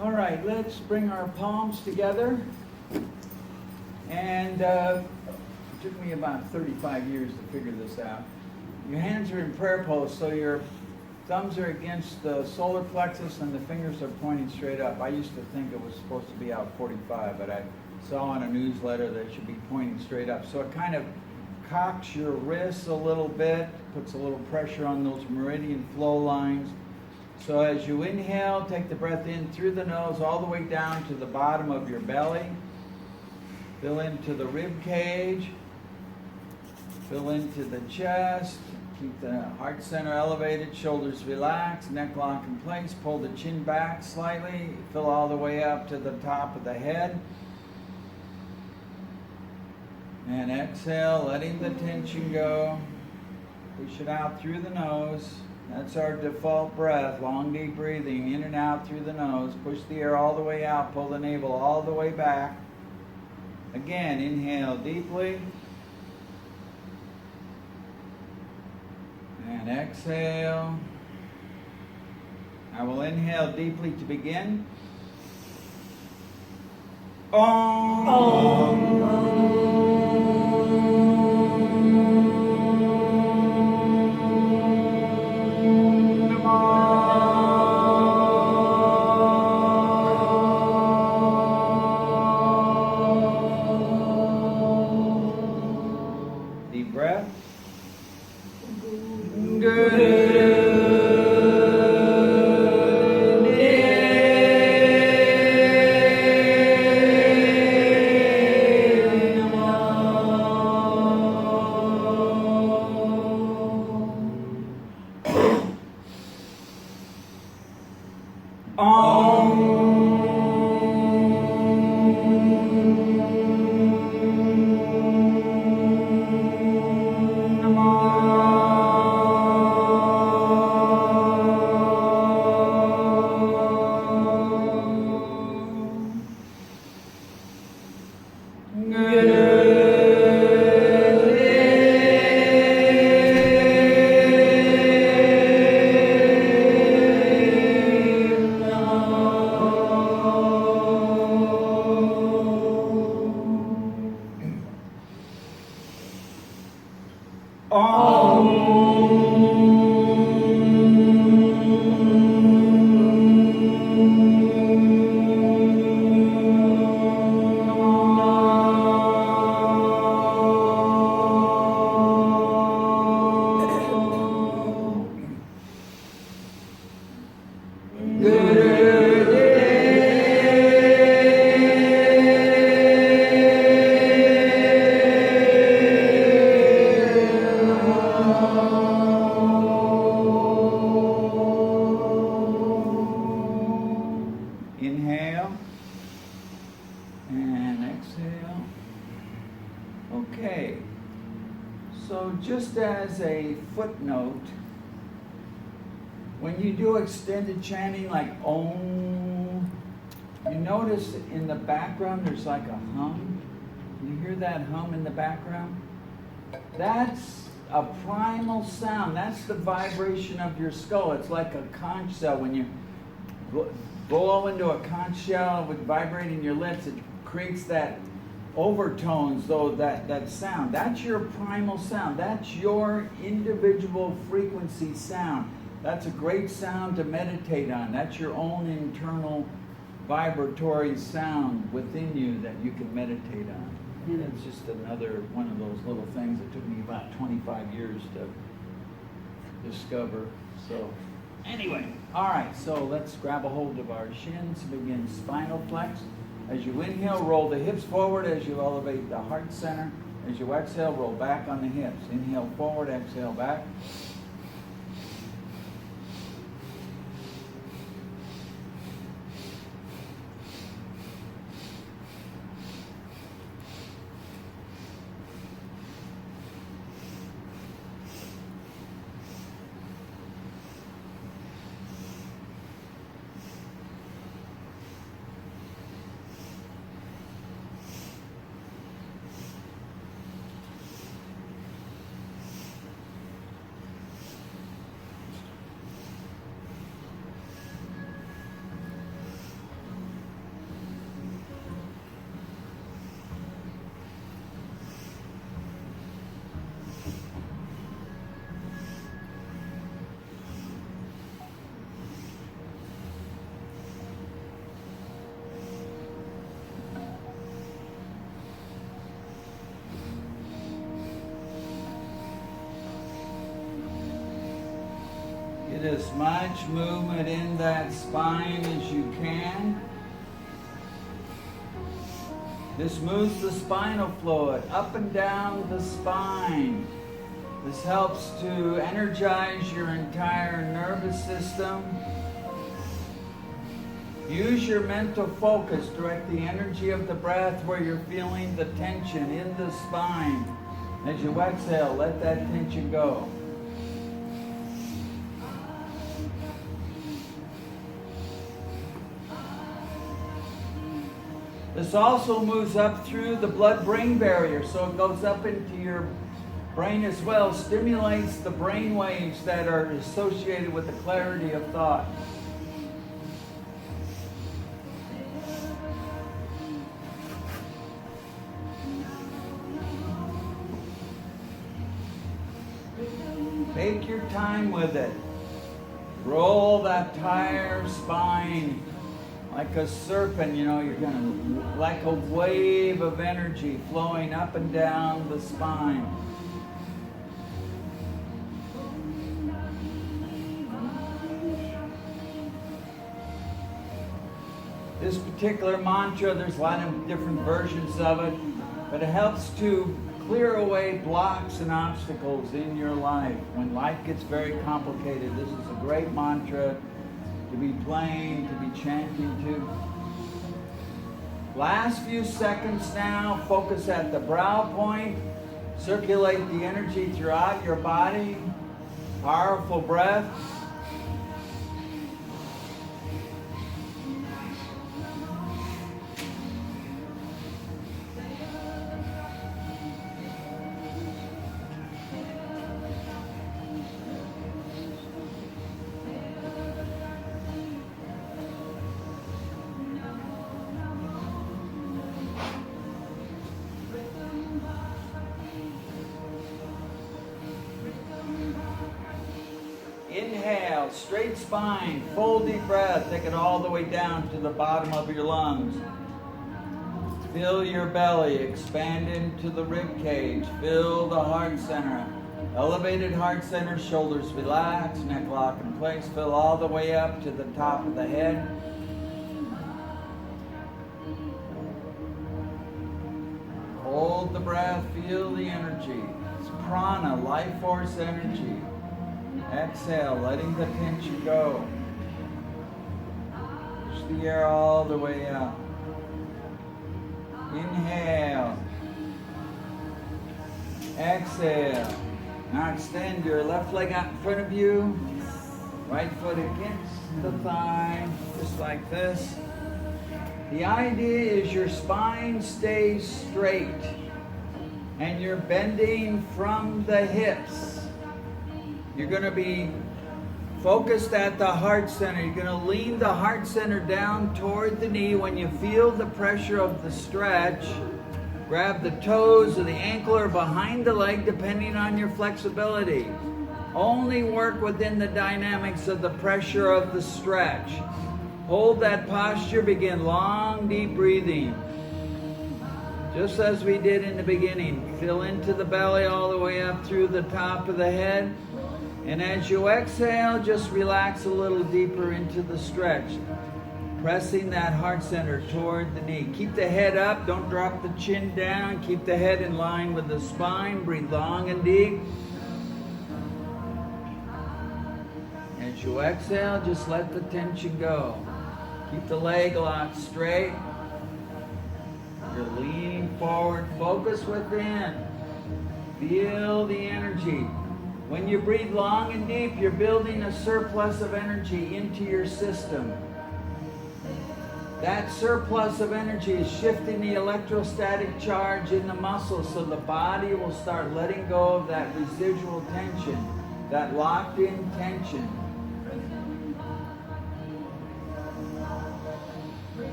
All right, let's bring our palms together. And it took me about 35 years to figure this out. Your hands are in prayer pose, so your thumbs are against the solar plexus and the fingers are pointing straight up. I used to think it was supposed to be out 45, but I saw on a newsletter that it should be pointing straight up. So it kind of cocks your wrists a little bit, puts a little pressure on those meridian flow lines. So as you inhale, take the breath in through the nose all the way down to the bottom of your belly. Fill into the rib cage. Fill into the chest. Keep the heart center elevated, shoulders relaxed, neck lock in place. Pull the chin back slightly. Fill all the way up to the top of the head. And exhale, letting the tension go. Push it out through the nose. That's our default breath. Long, deep breathing in and out through the nose. Push the air all the way out. Pull the navel all the way back. Again, inhale deeply. And exhale. I will inhale deeply to begin. Om. Om. Deep breath. Inhale and exhale. Okay, so just as a footnote, when you do extended chanting like Om, you notice in the background there's like a hum. You hear that hum in the background? That's a primal sound. That's the vibration of your skull. It's like a conch shell. When you blow into a conch shell with vibrating your lips, it creates that overtones, though, that sound. That's your primal sound. That's your individual frequency sound. That's a great sound to meditate on. That's your own internal vibratory sound within you that you can meditate on. And it's just another one of those little things that took me about 25 years to discover. So anyway, all right, so let's grab a hold of our shins, begin spinal flex. As you inhale, roll the hips forward as you elevate the heart center. As you exhale, roll back on the hips. Inhale forward, exhale back. as much movement in that spine as you can. This moves the spinal fluid up and down the spine. This helps to energize your entire nervous system. Use your mental focus, direct the energy of the breath where you're feeling the tension in the spine. As you exhale, let that tension go. This also moves up through the blood-brain barrier, so it goes up into your brain as well, stimulates the brain waves that are associated with the clarity of thought. Take your time with it. Roll that entire spine like a serpent, you're gonna, like a wave of energy flowing up and down the spine. This particular mantra, there's a lot of different versions of it, but it helps to clear away blocks and obstacles in your life. When life gets very complicated, this is a great mantra to be playing, to be chanting to. Last few seconds now, focus at the brow point. Circulate the energy throughout your body. Powerful breath. Inhale, straight spine, full deep breath. Take it all the way down to the bottom of your lungs. Fill your belly, expand into the rib cage. Fill the heart center. Elevated heart center, shoulders relax, neck lock in place. Fill all the way up to the top of the head. Hold the breath, feel the energy. It's prana, life force energy. Exhale, letting the tension go. Push the air all the way up. Inhale. Exhale. Now extend your left leg out in front of you. Right foot against the thigh, just like this. The idea is your spine stays straight and you're bending from the hips. You're going to be focused at the heart center. You're going to lean the heart center down toward the knee. When you feel the pressure of the stretch, grab the toes or the ankle or behind the leg, depending on your flexibility. Only work within the dynamics of the pressure of the stretch. Hold that posture. Begin long, deep breathing. Just as we did in the beginning. Fill into the belly all the way up through the top of the head. And as you exhale, just relax a little deeper into the stretch. Pressing that heart center toward the knee. Keep the head up. Don't drop the chin down. Keep the head in line with the spine. Breathe long and deep. As you exhale, just let the tension go. Keep the leg locked straight. You're leaning forward. Focus within. Feel the energy. When you breathe long and deep, you're building a surplus of energy into your system. That surplus of energy is shifting the electrostatic charge in the muscles, so the body will start letting go of that residual tension, that locked-in tension.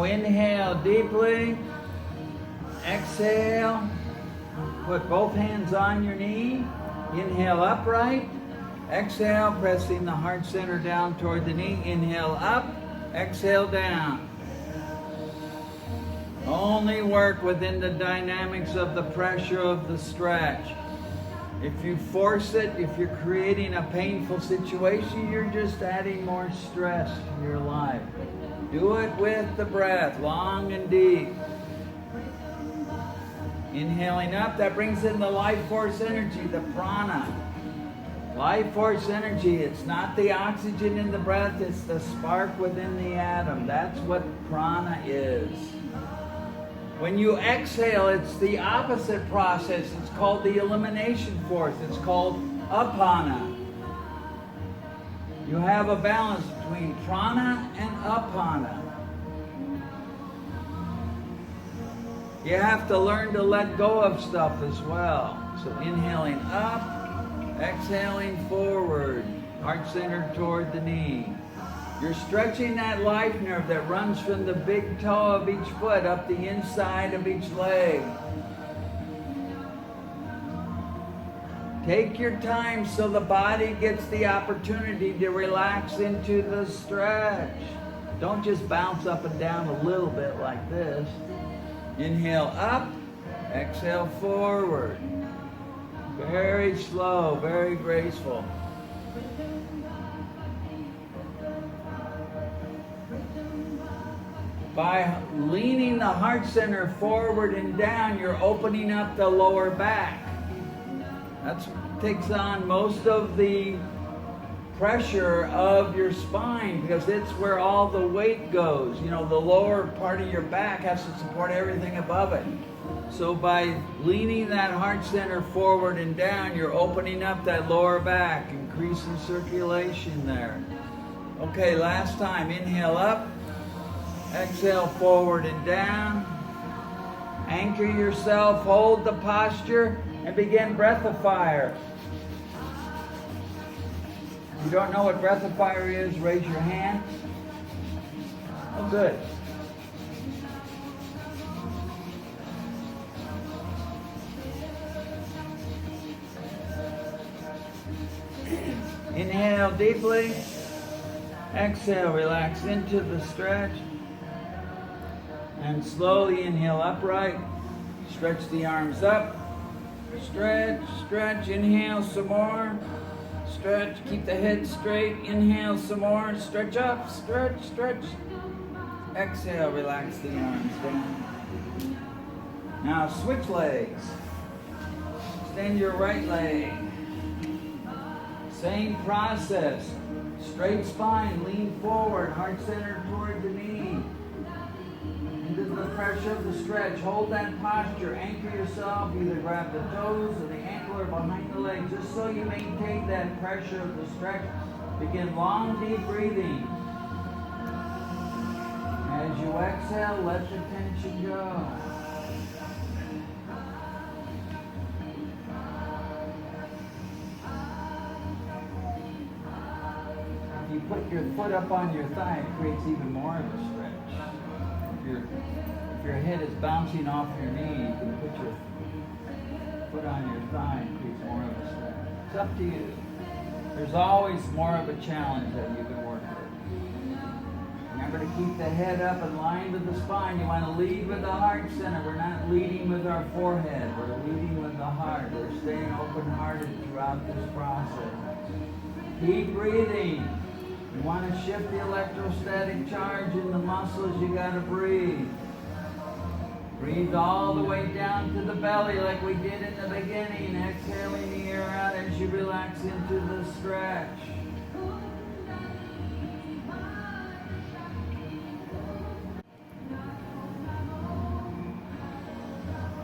inhale deeply. Exhale. Put both hands on your knee. Inhale upright. Exhale, pressing the heart center down toward the knee. Inhale up. Exhale down. Only work within the dynamics of the pressure of the stretch. If you force it, if you're creating a painful situation, you're just adding more stress to your life. Do it with the breath, long and deep. Inhaling up, that brings in the life force energy, the prana. Life force energy, it's not the oxygen in the breath, it's the spark within the atom. That's what prana is. When you exhale, it's the opposite process. It's called the elimination force. It's called apana. You have a balance between prana and apana. You have to learn to let go of stuff as well. So inhaling up, exhaling forward, heart centered toward the knee. You're stretching that life nerve that runs from the big toe of each foot up the inside of each leg. Take your time so the body gets the opportunity to relax into the stretch. Don't just bounce up and down a little bit like this. Inhale up, exhale forward. Very slow, very graceful. By leaning the heart center forward and down, you're opening up the lower back. That takes on most of the pressure of your spine because it's where all the weight goes. You know, the lower part of your back has to support everything above it. So by leaning that heart center forward and down, you're opening up that lower back, increasing circulation there. Okay, last time. Inhale up. Exhale forward and down. Anchor yourself, hold the posture, and begin breath of fire. If you don't know what breath of fire is, raise your hand. Oh, good. Inhale deeply. Exhale, relax into the stretch. And slowly inhale upright. Stretch the arms up. Stretch, stretch. Inhale some more. Stretch. Keep the head straight. Inhale some more. Stretch up. Stretch, stretch. Exhale, relax the arms down. Now switch legs. Extend your right leg. Same process. Straight spine. Lean forward. Heart center toward the knee. Into the pressure of the stretch. Hold that posture. Anchor yourself. Either grab the toes or the ankle or behind the leg, just so you maintain that pressure of the stretch. Begin long, deep breathing. As you exhale, let the tension go. If you put your foot up on your thigh, it creates even more of a stretch. If your head is bouncing off your knee, you can put your foot on your thigh and create more of a stretch. It's up to you. There's always more of a challenge that you can work with. Remember to keep the head up and lined with the spine. You want to lead with the heart center. We're not leading with our forehead. We're leading with the heart. We're staying open-hearted throughout this process. Keep breathing. You want to shift the electrostatic charge in the muscles, you got to breathe. Breathe all the way down to the belly like we did in the beginning, exhaling the air out as you relax into the stretch.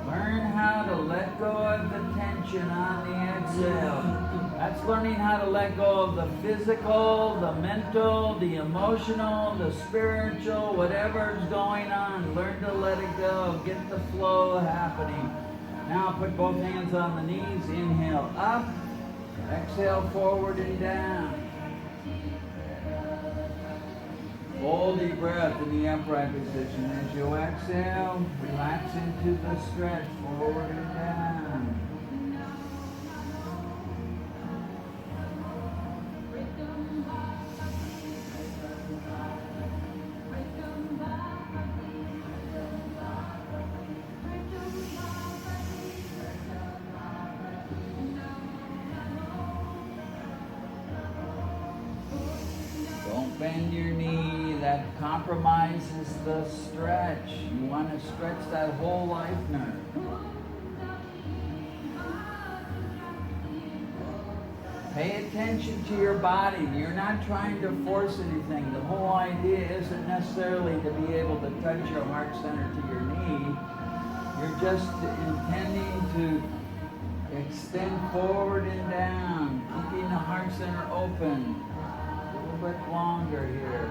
Learn how to let go of the tension on the exhale. That's learning how to let go of the physical, the mental, the emotional, the spiritual, whatever's going on. Learn to let it go. Get the flow happening. Now put both hands on the knees. Inhale up. Exhale forward and down. Hold deep breath in the upright position. As you exhale, relax into the stretch, forward and down. Don't bend your knee. That compromises the stretch. You want to stretch that whole life nerve. Pay attention to your body. You're not trying to force anything. The whole idea isn't necessarily to be able to touch your heart center to your knee. You're just intending to extend forward and down, keeping the heart center open. A little bit longer here.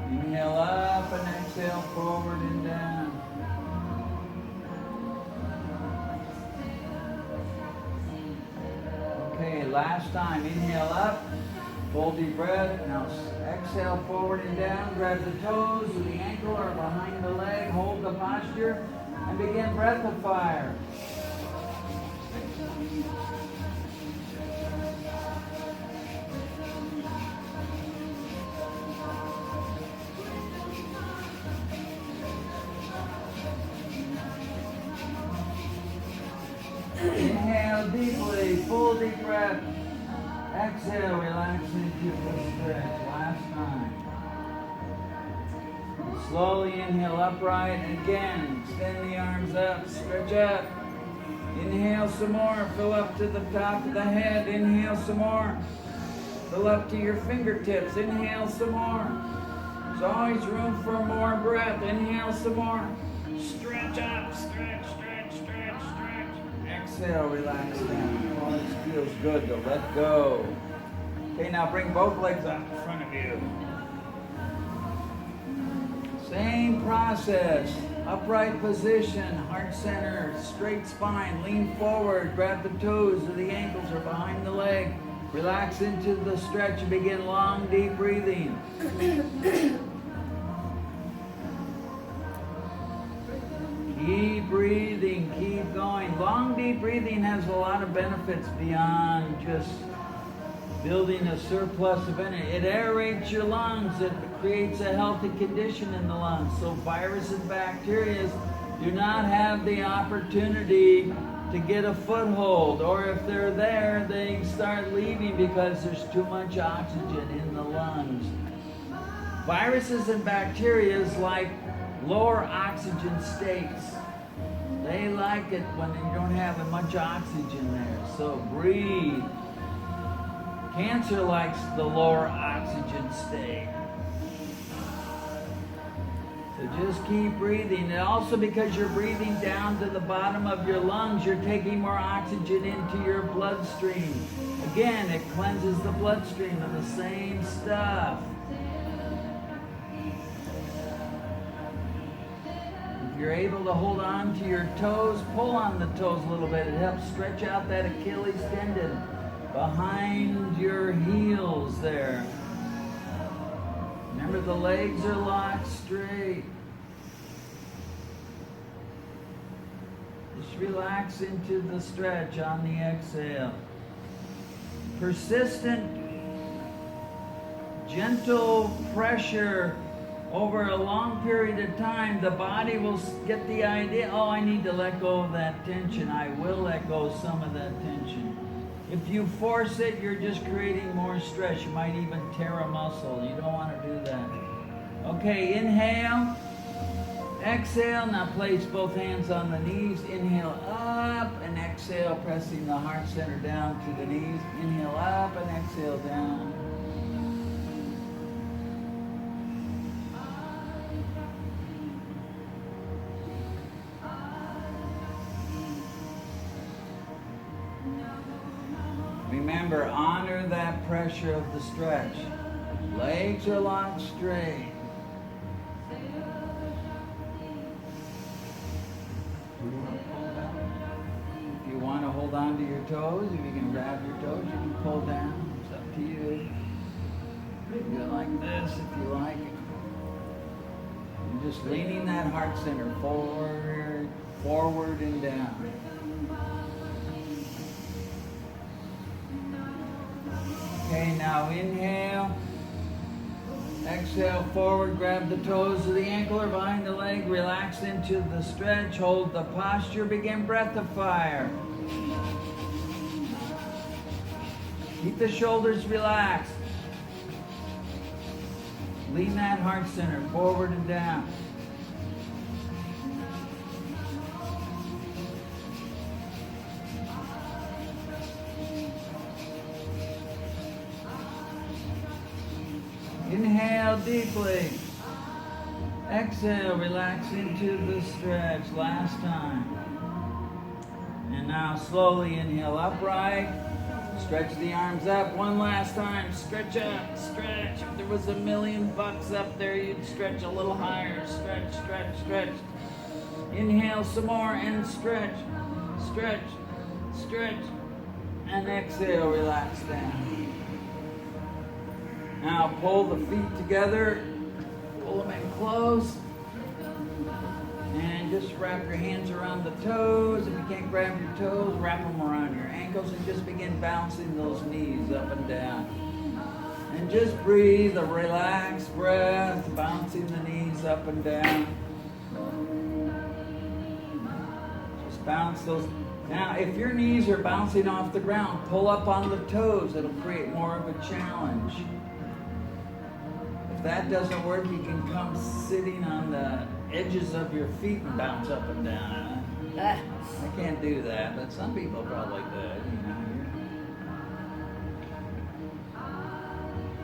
Inhale up and exhale forward and down. Okay, last time. Inhale up, full deep breath. Now exhale forward and down. Grab the toes of the ankle or behind the leg. Hold the posture and begin breath of fire. Inhale deeply, full deep breath. Exhale, relax into the stretch. Last time. Slowly inhale upright, and again, extend the arms up, stretch up. Inhale some more, fill up to the top of the head. Inhale some more, fill up to your fingertips. Inhale some more. There's always room for more breath. Inhale some more. Stretch up, stretch, stretch, stretch, stretch. Exhale, relax down. Oh, this feels good to let go. Okay, now bring both legs out in front of you. Same process. Upright position, heart center, straight spine, lean forward, grab the toes of the ankles or behind the leg. Relax into the stretch and begin long, deep breathing. Keep breathing, keep going. Long, deep breathing has a lot of benefits beyond just building a surplus of energy. It aerates your lungs. It creates a healthy condition in the lungs. So viruses and bacteria do not have the opportunity to get a foothold. Or if they're there, they start leaving because there's too much oxygen in the lungs. Viruses and bacteria like lower oxygen states. They like it when you don't have much oxygen there. So breathe. Cancer likes the lower oxygen state. So just keep breathing. And also because you're breathing down to the bottom of your lungs, you're taking more oxygen into your bloodstream. Again, it cleanses the bloodstream of the same stuff. If you're able to hold on to your toes, pull on the toes a little bit. It helps stretch out that Achilles tendon behind your heels there. Remember, the legs are locked straight. Just relax into the stretch on the exhale. Persistent, gentle pressure over a long period of time, the body will get the idea, oh, I need to let go of that tension. I will let go of some of that tension. If you force it, you're just creating more stress. You might even tear a muscle. You don't want to do that. Okay, inhale. Exhale. Now place both hands on the knees. Inhale up and exhale, pressing the heart center down to the knees. Inhale up and exhale down. Remember, honor that pressure of the stretch. Legs are locked straight. If you want to hold on to your toes, if you can grab your toes, you can pull down. It's up to you. You can do it like this if you like it. You're just leaning that heart center forward, forward and down. Okay, now inhale. Exhale, forward, grab the toes of the ankle or behind the leg, relax into the stretch, hold the posture, begin breath of fire. Keep the shoulders relaxed. Lean that heart center forward and down. Inhale deeply. Exhale, relax into the stretch. Last time. And now slowly inhale upright. Stretch the arms up. One last time. Stretch up. Stretch. If there was $1 million up there, you'd stretch a little higher. Stretch, stretch, stretch. Inhale some more and stretch. Stretch. Stretch. And exhale, relax down. Now pull the feet together, pull them in close, and just wrap your hands around the toes. If you can't grab your toes, wrap them around your ankles and just begin bouncing those knees up and down. And just breathe a relaxed breath, bouncing the knees up and down. Just bounce those. Now, if your knees are bouncing off the ground, pull up on the toes. It'll create more of a challenge. If that doesn't work, you can come sitting on the edges of your feet and bounce up and down. I can't do that, but some people probably could, you know.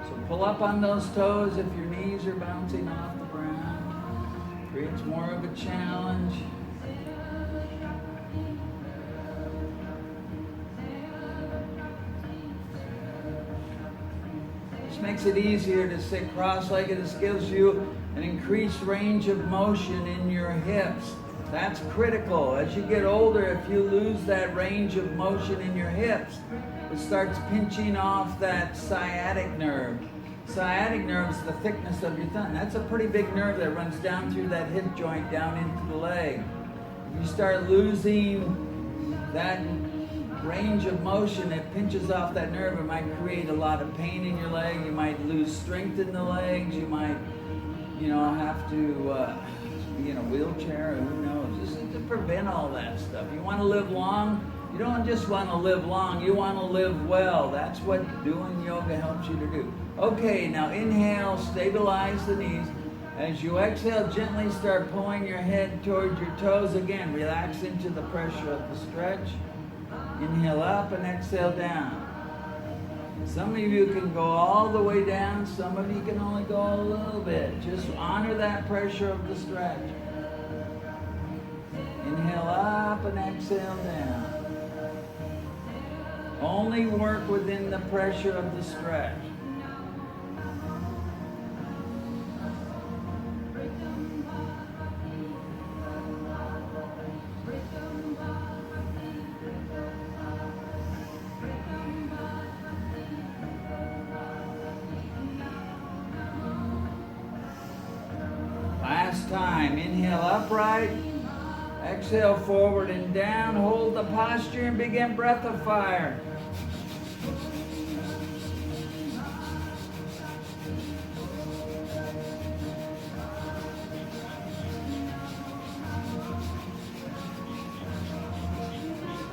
So pull up on those toes if your knees are bouncing off the ground. Creates more of a challenge. Makes it easier to sit cross-legged. This gives you an increased range of motion in your hips. That's critical. As you get older, if you lose that range of motion in your hips, it starts pinching off that sciatic nerve. Sciatic nerve is the thickness of your thumb. That's a pretty big nerve that runs down through that hip joint down into the leg. If you start losing that range of motion, it pinches off that nerve. It might create a lot of pain in your leg. You might lose strength in the legs. You might, have to be in a wheelchair. Who knows? Just to prevent all that stuff. You want to live long. You don't just want to live long. You want to live well. That's what doing yoga helps you to do. Okay, now inhale, stabilize the knees. As you exhale, gently start pulling your head towards your toes. Again, relax into the pressure of the stretch. Inhale up and exhale down. Some of you can go all the way down. Some of you can only go a little bit. Just honor that pressure of the stretch. Inhale up and exhale down. Only work within the pressure of the stretch. Last time, inhale upright, exhale forward and down, hold the posture and begin breath of fire.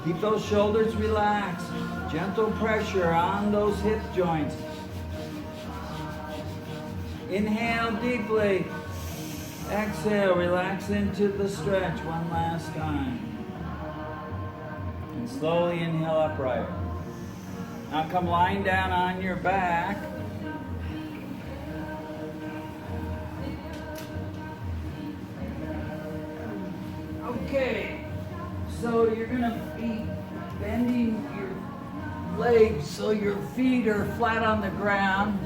Keep those shoulders relaxed, gentle pressure on those hip joints. Inhale deeply. Exhale, relax into the stretch one last time. And slowly inhale upright. Now come lying down on your back. Okay, so you're going to be bending your legs so your feet are flat on the ground.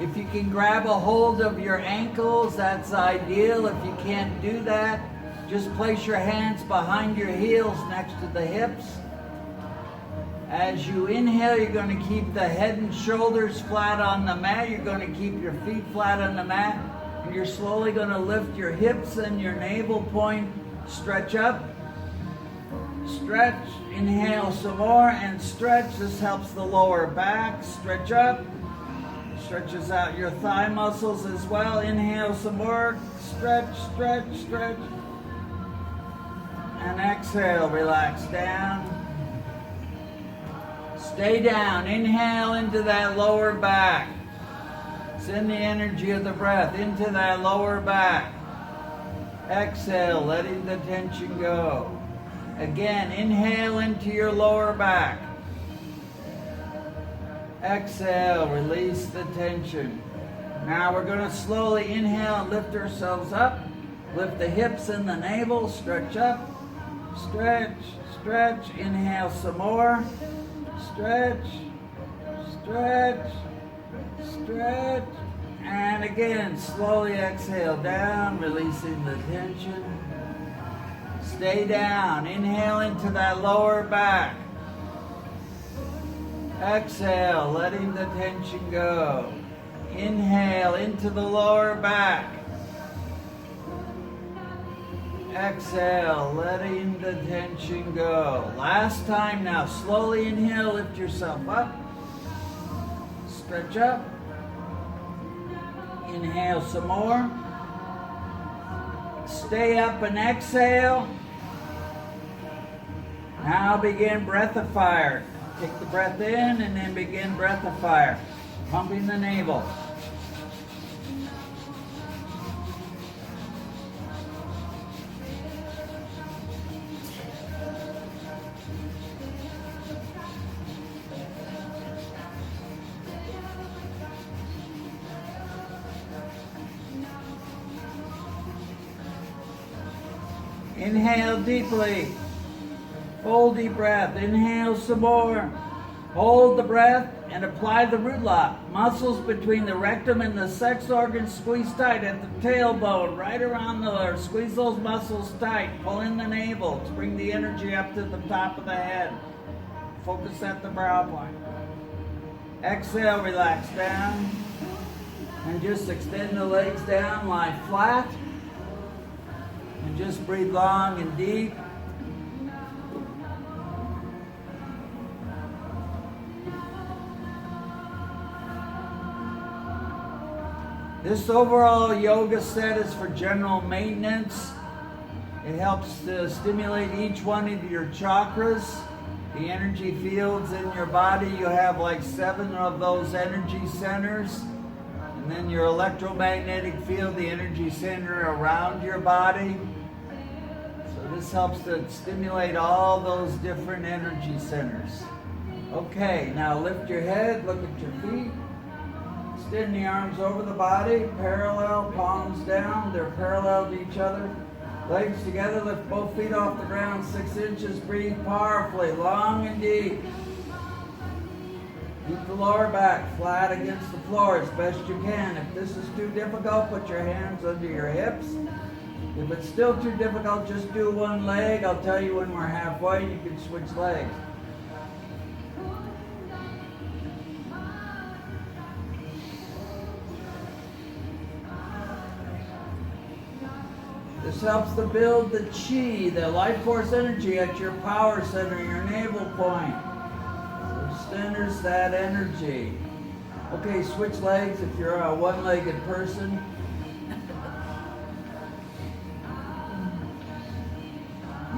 If you can grab a hold of your ankles, that's ideal. If you can't do that, just place your hands behind your heels next to the hips. As you inhale, you're going to keep the head and shoulders flat on the mat. You're going to keep your feet flat on the mat. down. You're slowly going to lift your hips and your navel point. Stretch up. Stretch. Inhale some more and stretch. This helps the lower back. Stretch up. Stretches out your thigh muscles as well. Inhale some more. Stretch, stretch, stretch. And exhale. Relax down. Stay down. Inhale into that lower back. Send the energy of the breath into that lower back. Exhale, letting the tension go. Again, inhale into your lower back. Exhale, release the tension. Now we're going to slowly inhale and lift ourselves up. Lift the hips and the navel. Stretch up. Stretch, stretch. Inhale some more. Stretch, stretch, stretch. And again, slowly exhale down, releasing the tension. Stay down. Inhale into that lower back. Exhale, letting the tension go. Inhale into the lower back. Exhale, letting the tension go. Last time now. Slowly inhale, lift yourself up. Stretch up. Inhale some more. Stay up and exhale. Now begin breath of fire. Take the breath in and then begin breath of fire. Pumping the navel. Inhale deeply. Full deep breath. Inhale some more. Hold the breath and apply the root lock. Muscles between the rectum and the sex organs squeeze tight at the tailbone, right around the ear. Squeeze those muscles tight. Pull in the navel to bring the energy up to the top of the head. Focus at the brow point. Exhale, relax down. And just extend the legs down, lie flat. And just breathe long and deep. This overall yoga set is for general maintenance. It helps to stimulate each one of your chakras, the energy fields in your body. You have like 7 of those energy centers. And then your electromagnetic field, the energy center around your body. So this helps to stimulate all those different energy centers. Okay, now lift your head, look at your feet. Extend the arms over the body, parallel, palms down. They're parallel to each other. Legs together, lift both feet off the ground 6 inches. Breathe powerfully, long and deep. Keep the lower back flat against the floor as best you can. If this is too difficult, put your hands under your hips. If it's still too difficult, just do one leg. I'll tell you when we're halfway, you can switch legs. This helps to build the chi, the life force energy at your power center, your navel point. Centers that energy. Okay, switch legs if you're a one-legged person.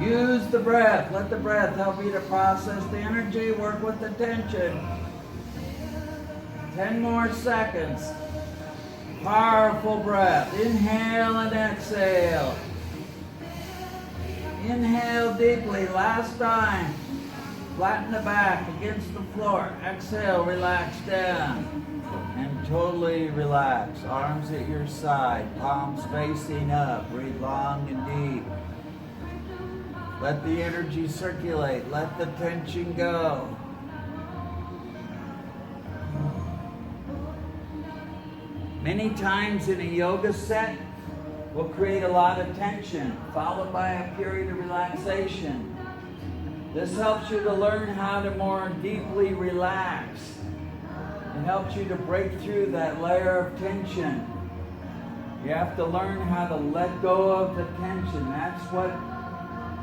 Use the breath. Let the breath help you to process the energy, work with the tension. 10 more seconds. Powerful breath. Inhale and exhale. Inhale deeply. Last time. Flatten the back against the floor. Exhale, relax down. And totally relax. Arms at your side, palms facing up. Breathe long and deep. Let the energy circulate. Let the tension go. Many times in a yoga set, we'll create a lot of tension, followed by a period of relaxation. This helps you to learn how to more deeply relax. It helps you to break through that layer of tension. You have to learn how to let go of the tension. That's what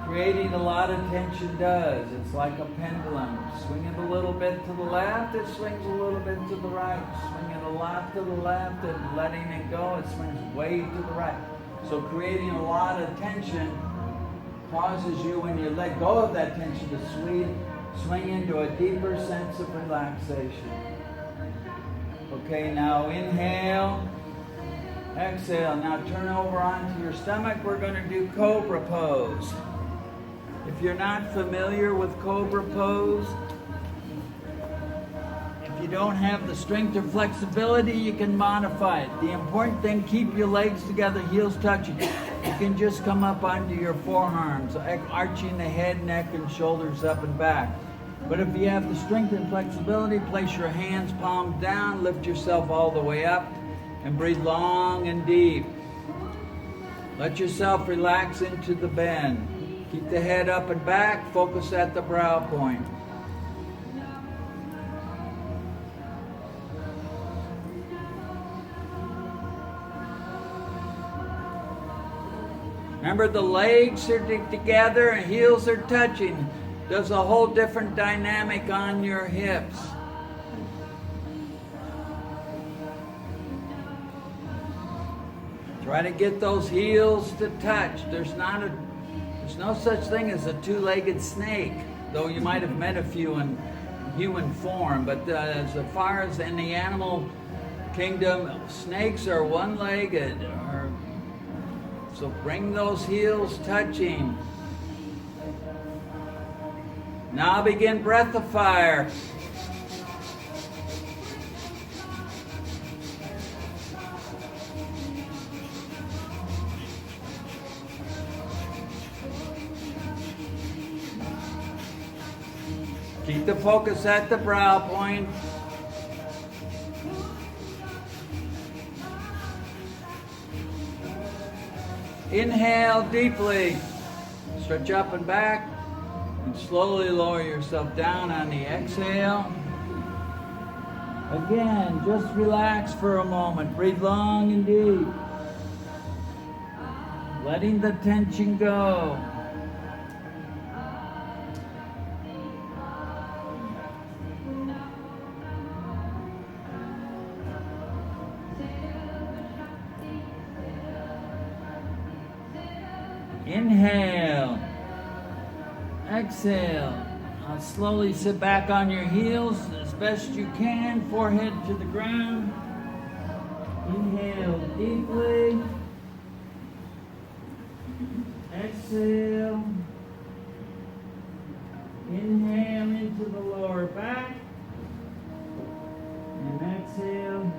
creating a lot of tension does. It's like a pendulum. Swing it a little bit to the left, it swings a little bit to the right. Swing it a lot to the left and letting it go, it swings way to the right. So creating a lot of tension causes you, when you let go of that tension, to swing into a deeper sense of relaxation. Okay, now inhale, exhale. Now turn over onto your stomach. We're going to do Cobra Pose. If you're not familiar with Cobra Pose, if you don't have the strength or flexibility, you can modify it. The important thing, keep your legs together, heels touching. You can just come up onto your forearms, arching the head, neck, and shoulders up and back. But if you have the strength and flexibility, place your hands palms down, lift yourself all the way up, and breathe long and deep. Let yourself relax into the bend. Keep the head up and back, focus at the brow point. Remember, the legs are together and heels are touching. There's a whole different dynamic on your hips. Try to get those heels to touch. There's no such thing as a two-legged snake, though you might have met a few in human form. But as far as in the animal kingdom, snakes are one-legged. So bring those heels touching. Now begin breath of fire. Keep the focus at the brow point. Inhale deeply. Stretch up and back. And slowly lower yourself down on the exhale. Again, just relax for a moment. Breathe long and deep. Letting the tension go. Inhale. Exhale. Now slowly sit back on your heels as best you can, forehead to the ground. Inhale deeply. Exhale. Inhale into the lower back. And exhale.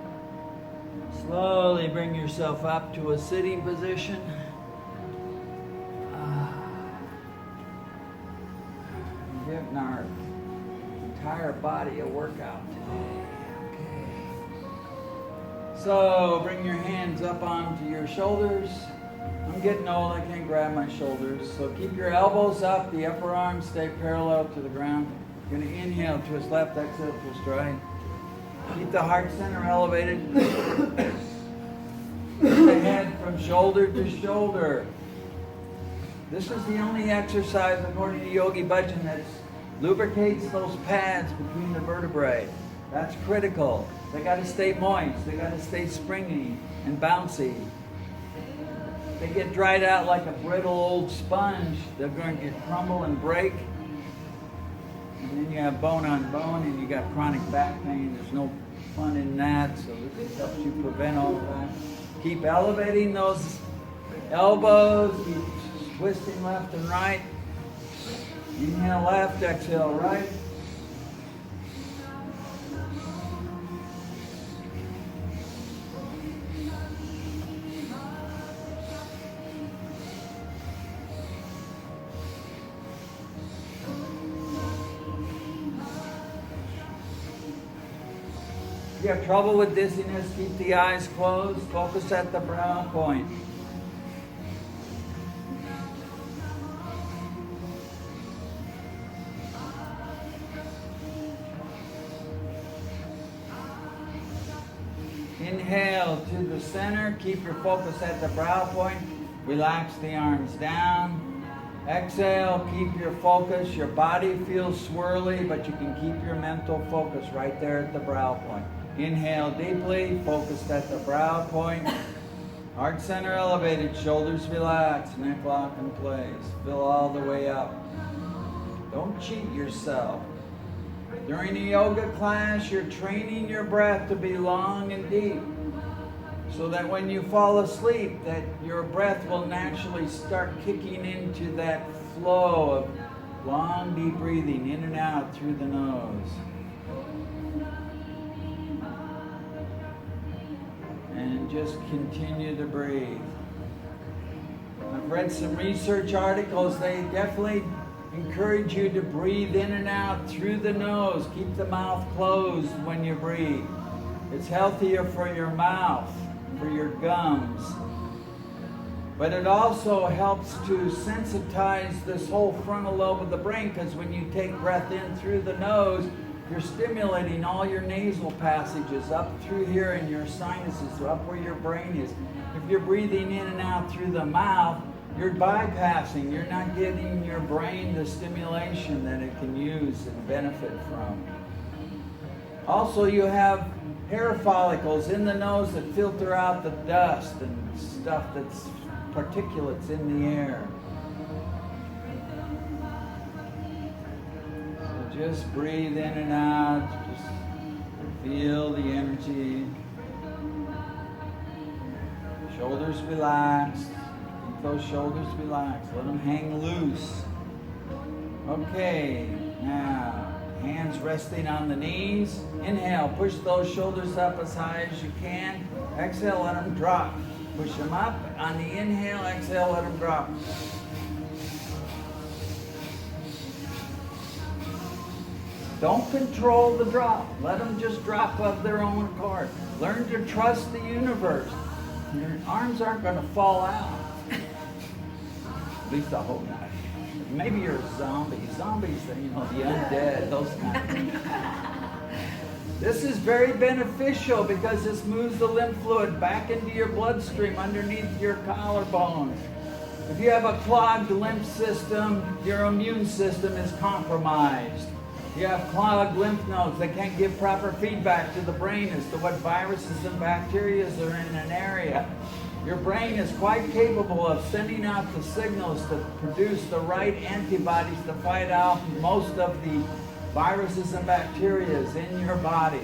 Slowly bring yourself up to a sitting position. Giving our entire body a workout today. Okay. So bring your hands up onto your shoulders. I'm getting old, I can't grab my shoulders. So keep your elbows up, the upper arms stay parallel to the ground. You're going to inhale, twist left, exhale, twist right. Keep the heart center elevated. Lift the head from shoulder to shoulder. This is the only exercise, according to Yogi Bhajan, that lubricates those pads between the vertebrae. That's critical. They got to stay moist. They got to stay springy and bouncy. They get dried out like a brittle old sponge. They're going to crumble and break. And then you have bone on bone, and you got chronic back pain. There's no fun in that, so this helps you prevent all of that. Keep elevating those elbows. Keep twisting left and right. Inhale left, exhale right. If you have trouble with dizziness, keep the eyes closed. Focus at the brow point. Inhale. Inhale to the center. Keep your focus at the brow point. Relax the arms down. Exhale, keep your focus. Your body feels swirly, but you can keep your mental focus right there at the brow point. Inhale deeply, focused at the brow point. Heart center elevated, shoulders relaxed, neck lock in place. Fill all the way up. Don't cheat yourself. During a yoga class, you're training your breath to be long and deep, so that when you fall asleep, that your breath will naturally start kicking into that flow of long, deep breathing in and out through the nose. And just continue to breathe. I've read some research articles. They definitely encourage you to breathe in and out through the nose. Keep the mouth closed when you breathe. It's healthier for your mouth, for your gums. But it also helps to sensitize this whole frontal lobe of the brain, because when you take breath in through the nose, you're stimulating all your nasal passages up through here in your sinuses, up where your brain is. If you're breathing in and out through the mouth, you're bypassing. You're not giving your brain the stimulation that it can use and benefit from. Also, you have hair follicles in the nose that filter out the dust and stuff that's particulates in the air. So just breathe in and out. Just feel the energy. Shoulders relaxed. Keep those shoulders relaxed. Let them hang loose. Okay, now hands resting on the knees. Inhale, push those shoulders up as high as you can. Exhale, let them drop. Push them up. On the inhale, exhale, let them drop. Don't control the drop. Let them just drop of their own accord. Learn to trust the universe. Your arms aren't going to fall out. At least I hope not. Maybe you're a zombie. Zombies, you know, the undead, those kind of things. This is very beneficial because this moves the lymph fluid back into your bloodstream underneath your collarbones. If you have a clogged lymph system, your immune system is compromised. You have clogged lymph nodes. They can't give proper feedback to the brain as to what viruses and bacteria are in an area. Your brain is quite capable of sending out the signals to produce the right antibodies to fight out most of the viruses and bacteria in your body.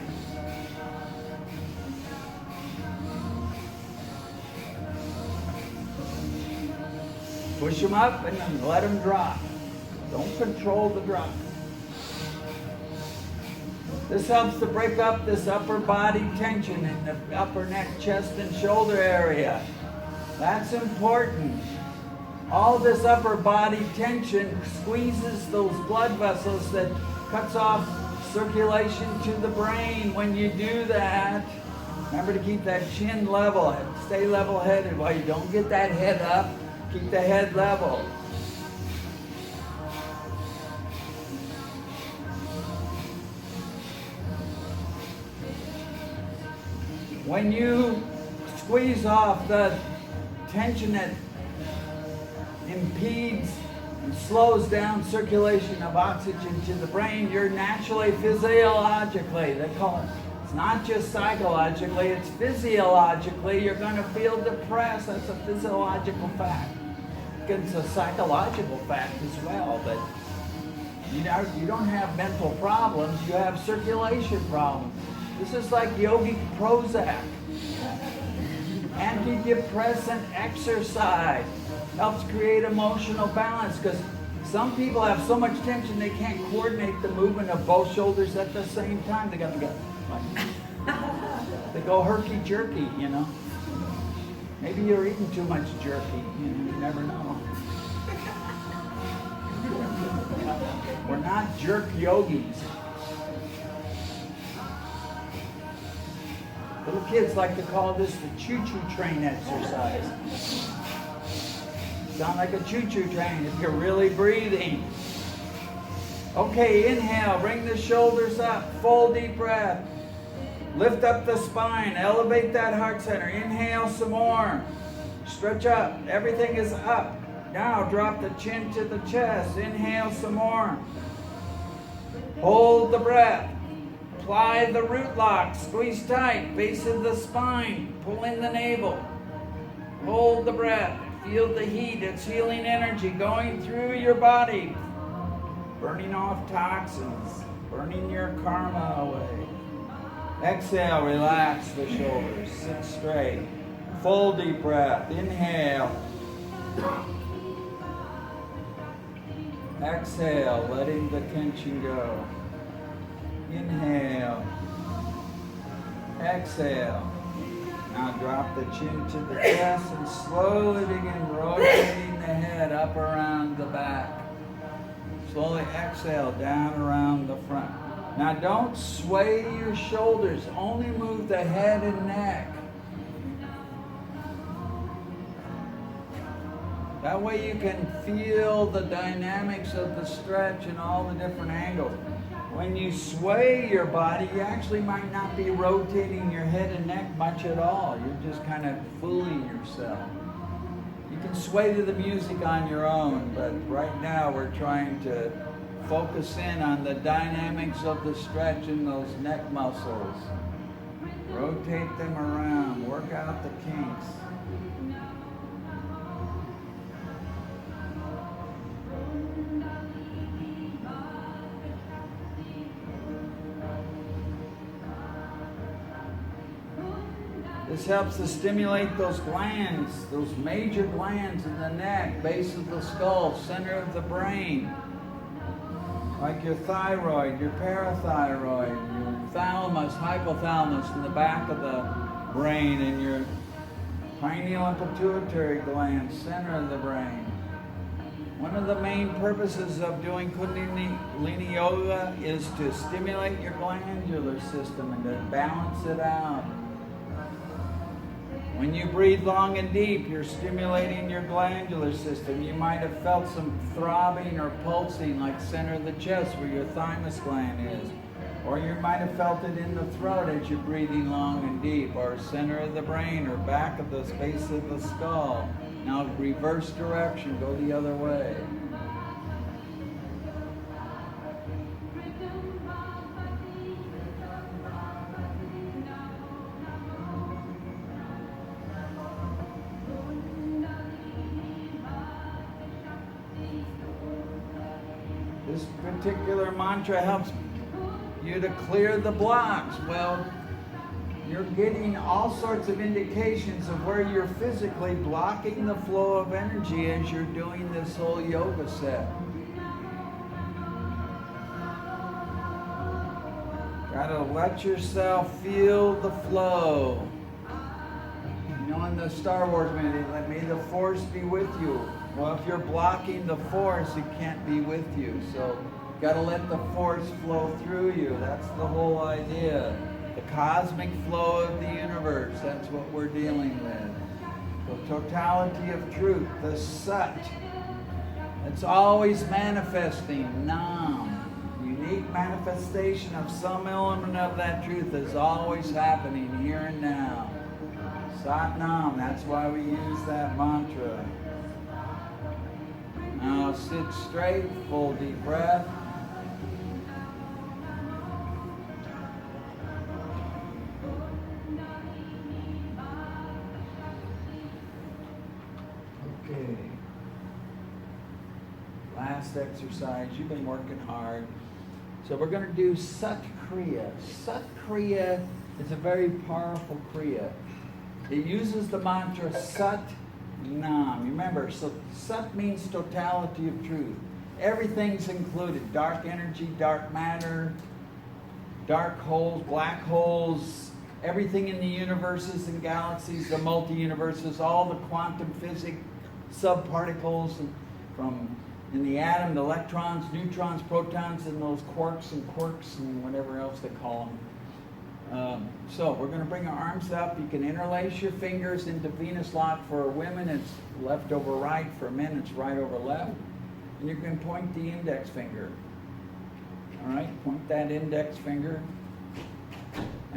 Push them up and then let them drop. Don't control the drop. This helps to break up this upper body tension in the upper neck, chest, and shoulder area. That's important. All this upper body tension squeezes those blood vessels that cuts off circulation to the brain. When you do that, remember to keep that chin level. Stay level-headed while you don't get that head up. Keep the head level. When you squeeze off the tension that impedes and slows down circulation of oxygen to the brain, you're naturally physiologically, they call it, it's not just psychologically, it's physiologically, you're going to feel depressed. That's a physiological fact. It's a psychological fact as well, but you don't have mental problems, you have circulation problems. This is like yogic Prozac. Antidepressant exercise helps create emotional balance, because some people have so much tension they can't coordinate the movement of both shoulders at the same time. They got to go like, they go herky-jerky, you know. Maybe you're eating too much jerky, you never know. We're not jerk yogis. Little kids like to call this the choo-choo train exercise. Sound like a choo-choo train if you're really breathing. Okay, inhale, bring the shoulders up, full deep breath. Lift up the spine. Elevate that heart center. Inhale some more. Stretch up. Everything is up. Now drop the chin to the chest. Inhale some more. Hold the breath. Apply the root lock. Squeeze tight. Base of the spine. Pull in the navel. Hold the breath. Feel the heat. It's healing energy going through your body. Burning off toxins. Burning your karma away. Exhale. Relax the shoulders. Sit straight. Full deep breath. Inhale. Exhale, letting the tension go. Inhale. Exhale. Now drop the chin to the chest and slowly begin rotating the head up around the back. Slowly exhale down around the front. Now don't sway your shoulders, only move the head and neck. That way you can feel the dynamics of the stretch and all the different angles. When you sway your body, you actually might not be rotating your head and neck much at all. You're just kind of fooling yourself. You can sway to the music on your own, but right now we're trying to focus in on the dynamics of the stretch in those neck muscles. Rotate them around, work out the kinks. This helps to stimulate those glands, those major glands in the neck, base of the skull, center of the brain. Like your thyroid, your parathyroid, your thalamus, hypothalamus in the back of the brain, and your pineal and pituitary glands, center of the brain. One of the main purposes of doing Kundalini Yoga is to stimulate your glandular system and to balance it out. When you breathe long and deep, you're stimulating your glandular system. You might have felt some throbbing or pulsing like center of the chest where your thymus gland is. Or you might have felt it in the throat as you're breathing long and deep, or center of the brain or back of the base of the skull. Now reverse direction, go the other way. This particular mantra helps you to clear the blocks. Well, you're getting all sorts of indications of where you're physically blocking the flow of energy as you're doing this whole yoga set. Gotta let yourself feel the flow. You know, in the Star Wars movie, may the Force be with you. Well, if you're blocking the Force, it can't be with you. So you gotta let the Force flow through you. That's the whole idea. The cosmic flow of the universe, that's what we're dealing with. The totality of truth, the Sat. It's always manifesting, Nam. Unique manifestation of some element of that truth is always happening here and now. Sat Nam, that's why we use that mantra. Now sit straight, full deep breath. Okay. Last exercise, you've been working hard. So we're going to do Sat Kriya. Sat Kriya is a very powerful Kriya. It uses the mantra Sat Nam. Remember, so Sat means totality of truth. Everything's included. Dark energy, dark matter, dark holes, black holes, everything in the universes and galaxies, the multi-universes, all the quantum physics, subparticles from in the atom, the electrons, neutrons, protons, and those quarks and whatever else they call them. So we're going to bring our arms up. You can interlace your fingers into Venus lock. For women, it's left over right. For men, it's right over left. And you can point the index finger. All right, point that index finger.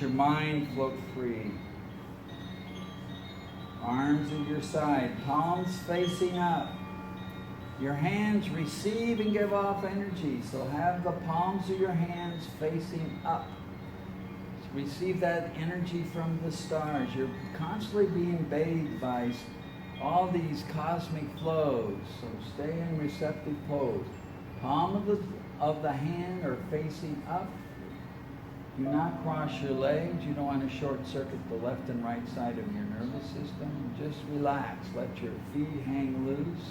Let your mind float free. Arms at your side, palms facing up. Your hands receive and give off energy, so have the palms of your hands facing up. Receive that energy from the stars. You're constantly being bathed by all these cosmic flows, so stay in receptive pose. Palm of the hand are facing up. Do not cross your legs. You don't want to short circuit the left and right side of your nervous system. Just relax. Let your feet hang loose.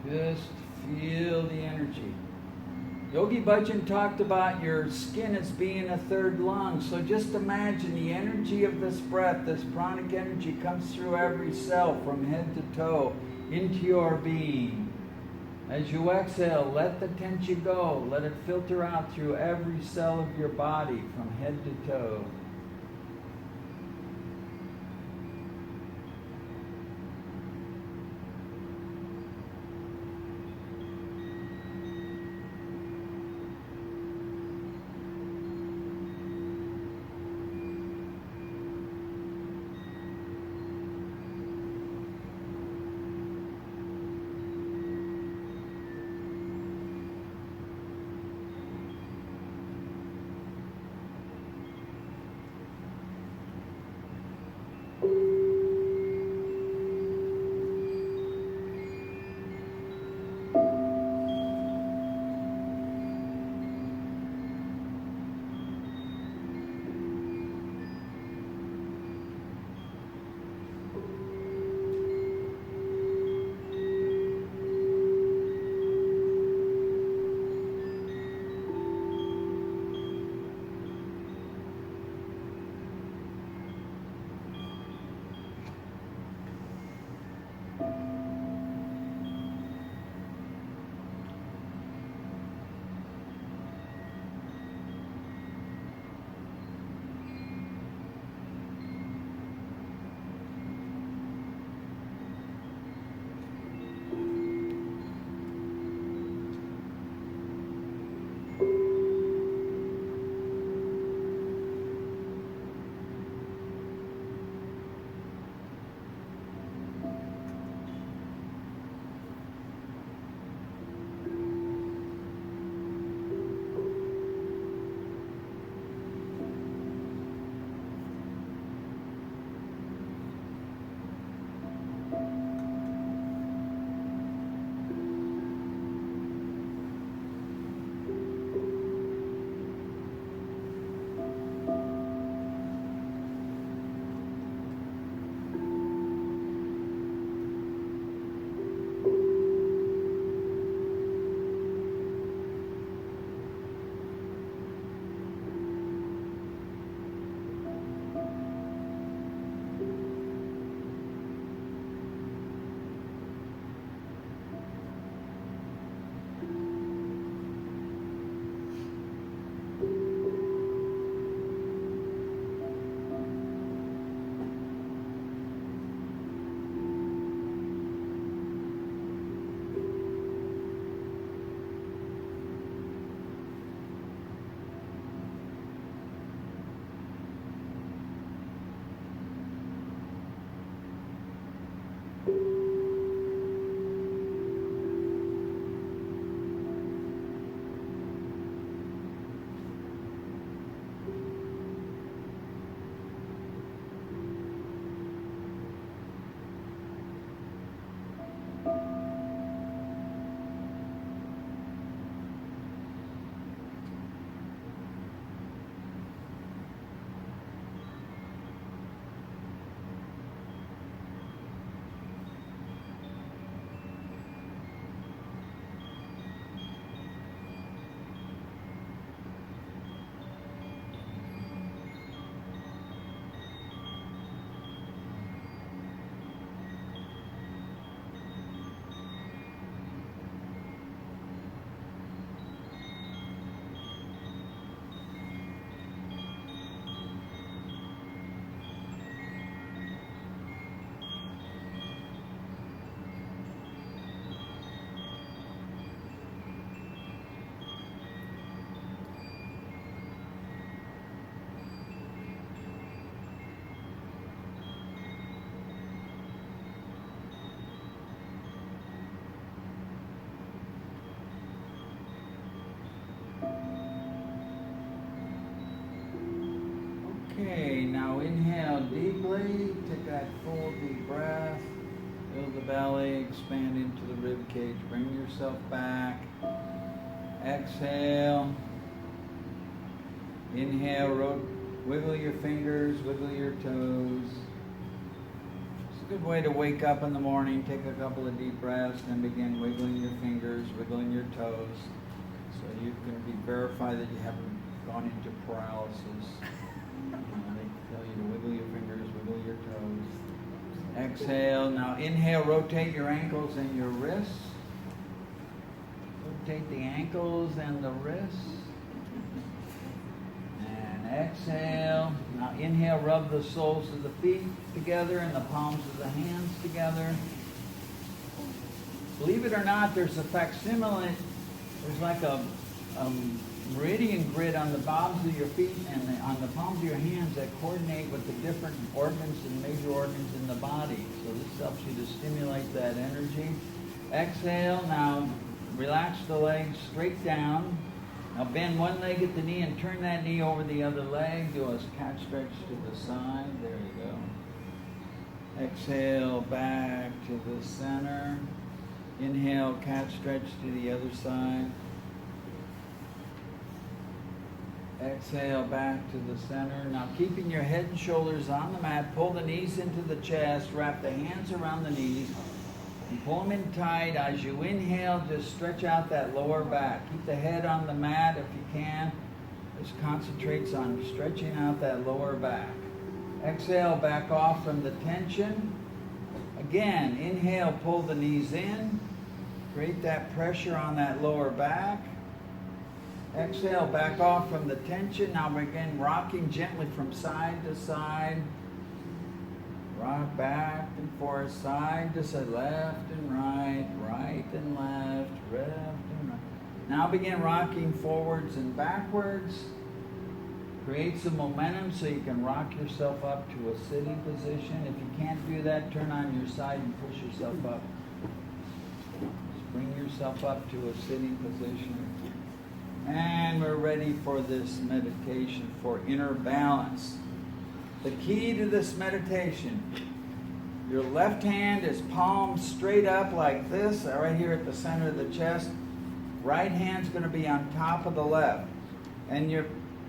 Just feel the energy. Yogi Bhajan talked about your skin as being a third lung. So just imagine the energy of this breath, this pranic energy comes through every cell from head to toe into your being. As you exhale, let the tension go. Let it filter out through every cell of your body from head to toe. inhale deeply, take that full deep breath. Feel the belly expand into the rib cage. Bring yourself back. Exhale. Inhale, wiggle your fingers, wiggle your toes. It's a good way to wake up in the morning. Take a couple of deep breaths and begin wiggling your fingers, wiggling your toes, so you can be verified that you haven't gone into paralysis. They tell you to wiggle your fingers, wiggle your toes. Exhale. Now inhale, rotate your ankles and your wrists. Rotate the ankles and the wrists. And exhale. Now inhale, rub the soles of the feet together and the palms of the hands together. Believe it or not, there's a facsimile. There's like a meridian grid on the bottoms of your feet and on the palms of your hands that coordinate with the different organs and major organs in the body. So this helps you to stimulate that energy. Exhale. Now relax the legs straight down. Now bend one leg at the knee and turn that knee over the other leg. Do a cat stretch to the side. There you go. Exhale, back to the center. Inhale, cat stretch to the other side. Exhale, back to the center. Now keeping your head and shoulders on the mat, pull the knees into the chest, wrap the hands around the knees, and pull them in tight. As you inhale, just stretch out that lower back. Keep the head on the mat if you can. This concentrates on stretching out that lower back. Exhale, back off from the tension. Again, inhale, pull the knees in. Create that pressure on that lower back. Exhale, back off from the tension. Now begin rocking gently from side to side. Rock back and forth, side to side, left and right, right and left, left and right. Now begin rocking forwards and backwards. Create some momentum so you can rock yourself up to a sitting position. If you can't do that, turn on your side and push yourself up. Just bring yourself up to a sitting position. And we're ready for this meditation for inner balance. The key to this meditation, your left hand is palm straight up like this, right here at the center of the chest. Right hand's going to be on top of the left. And your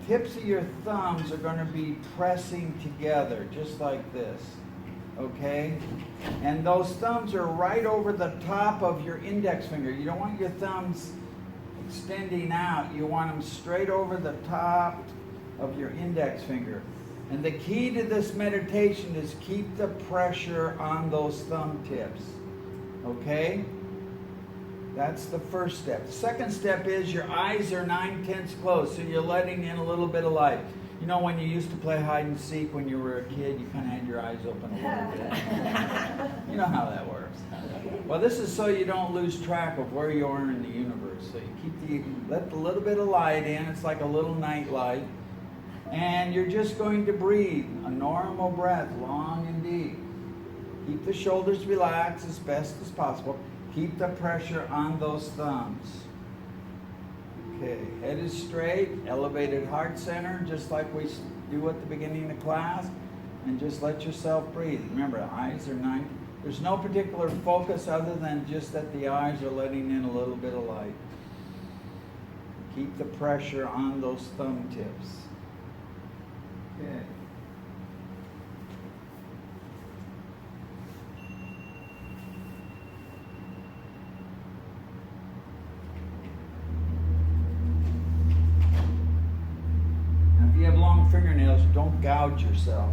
tips of your thumbs are going to be pressing together, just like this. Okay? And those thumbs are right over the top of your index finger. You don't want your thumbs extending out. You want them straight over the top of your index finger. And the key to this meditation is keep the pressure on those thumb tips. Okay? That's the first step. The second step is your eyes are 9/10 closed, so you're letting in a little bit of light. You know when you used to play hide and seek when you were a kid, you kind of had your eyes open a little bit. You know how that works. Well, this is so you don't lose track of where you are in the universe. So you let a little bit of light in. It's like a little night light. And you're just going to breathe a normal breath, long and deep. Keep the shoulders relaxed as best as possible. Keep the pressure on those thumbs. Okay, head is straight, elevated heart center, just like we do at the beginning of class. And just let yourself breathe. Remember, the eyes are 9. There's no particular focus other than just that the eyes are letting in a little bit of light. Keep the pressure on those thumb tips. Okay. Now, if you have long fingernails, don't gouge yourself.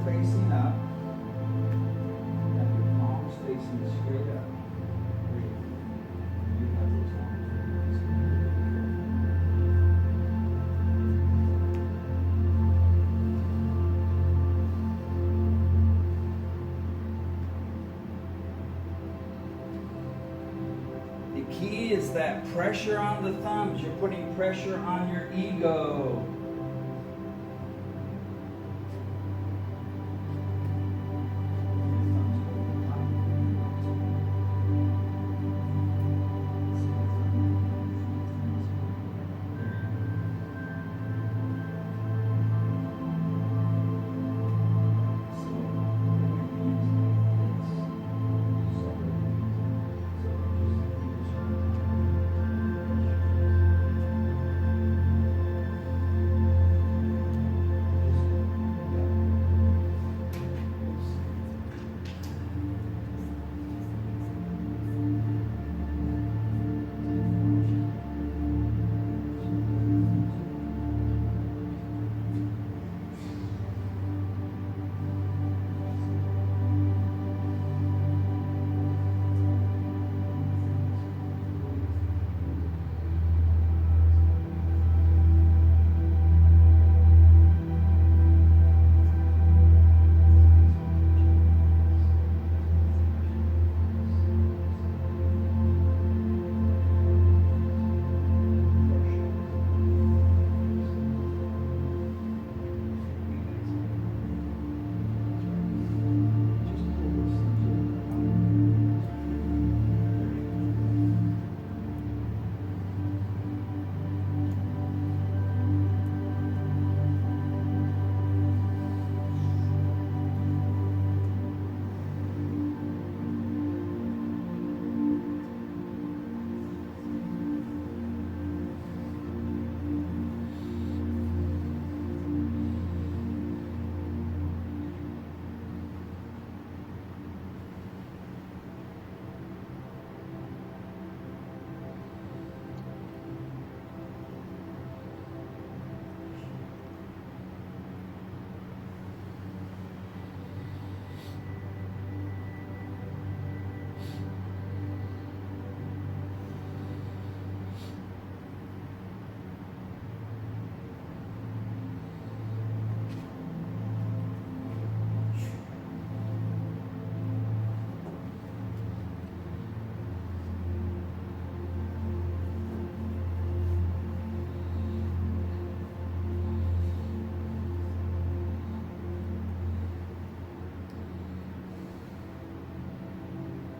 Facing up. key is that pressure on the thumbs. You're putting pressure on your ego.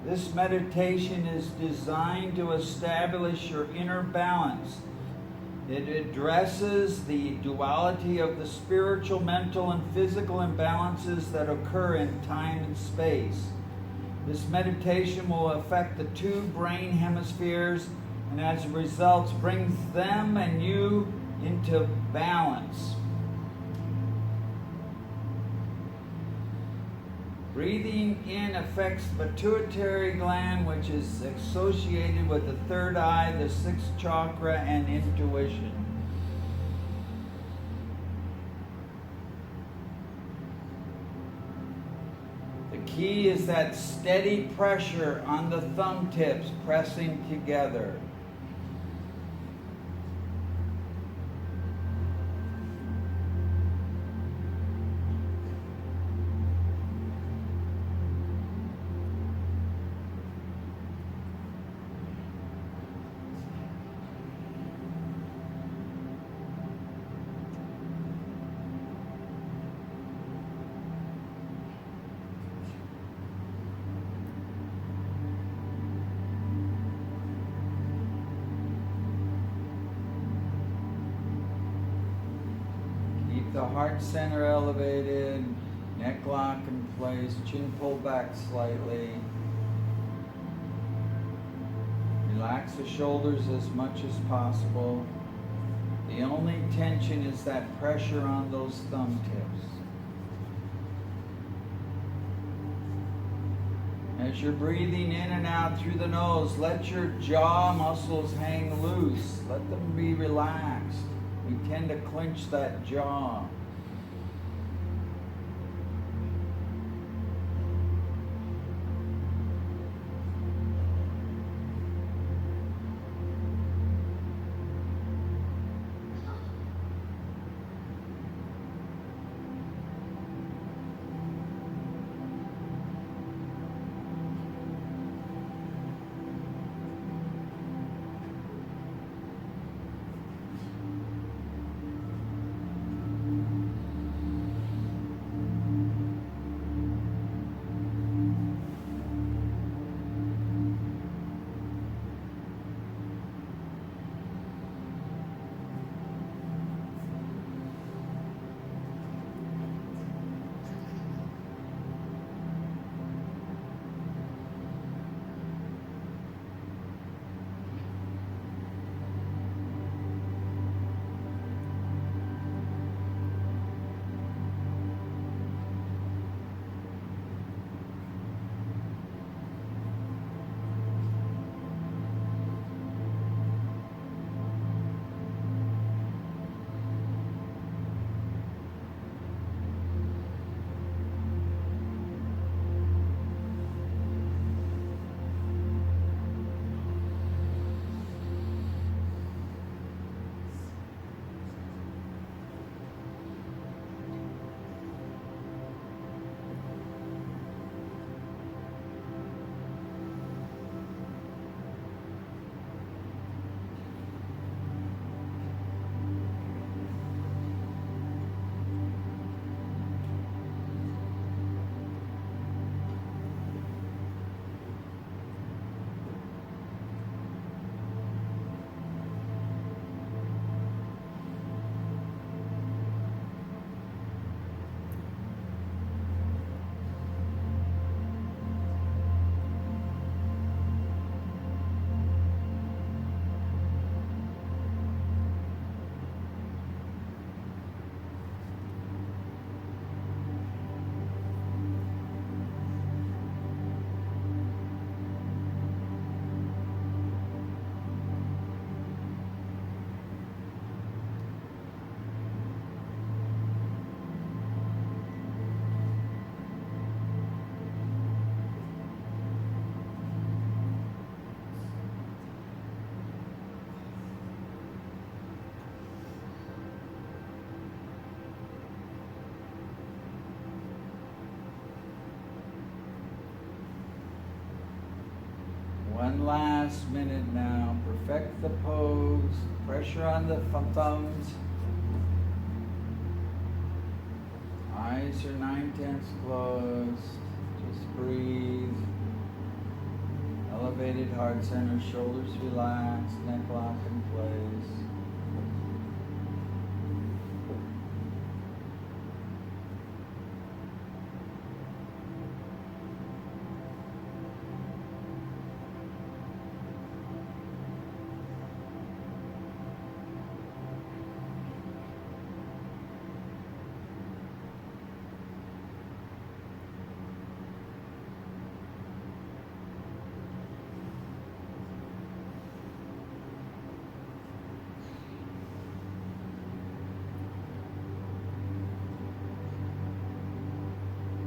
This meditation is designed to establish your inner balance. It addresses the duality of the spiritual, mental, and physical imbalances that occur in time and space. This meditation will affect the two brain hemispheres and as a result brings them and you into balance. Breathing in affects the pituitary gland, which is associated with the third eye, the sixth chakra, and intuition. The key is that steady pressure on the thumb tips pressing together. The heart center elevated, neck lock in place, chin pulled back slightly. Relax the shoulders as much as possible. The only tension is that pressure on those thumb tips. As you're breathing in and out through the nose, let your jaw muscles hang loose. Let them be relaxed. We tend to clench that jaw. One last minute now. Perfect the pose. Pressure on the thumbs. Eyes are 9/10 closed. Just breathe. Elevated heart center, shoulders relaxed, neck lock in place.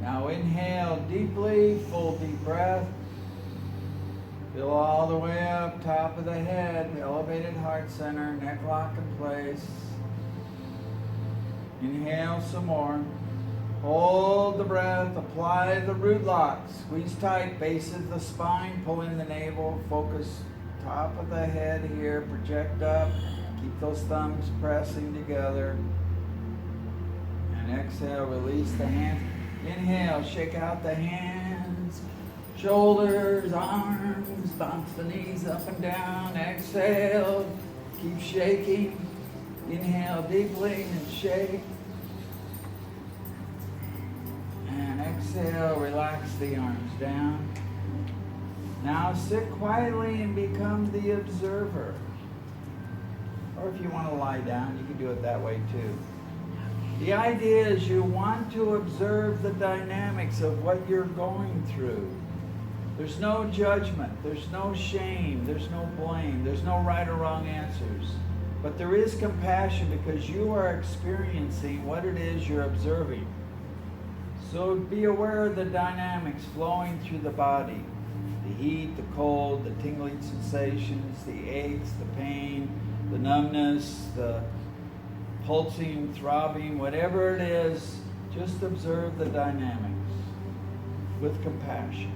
Now inhale deeply, full deep breath. Feel all the way up, top of the head, elevated heart center, neck lock in place. Inhale some more. Hold the breath, apply the root lock. Squeeze tight, base of the spine, pull in the navel, focus top of the head here, project up. Keep those thumbs pressing together. And exhale, release the hands. Inhale, shake out the hands, shoulders, arms, bounce the knees up and down. Exhale, keep shaking. Inhale deeply and shake. And exhale, relax the arms down. Now sit quietly and become the observer. Or if you want to lie down, you can do it that way too. The idea is you want to observe the dynamics of what you're going through. There's no judgment, there's no shame, there's no blame, there's no right or wrong answers. But there is compassion because you are experiencing what it is you're observing. So be aware of the dynamics flowing through the body. The heat, the cold, the tingling sensations, the aches, the pain, the numbness, the pulsing, throbbing, whatever it is, just observe the dynamics with compassion.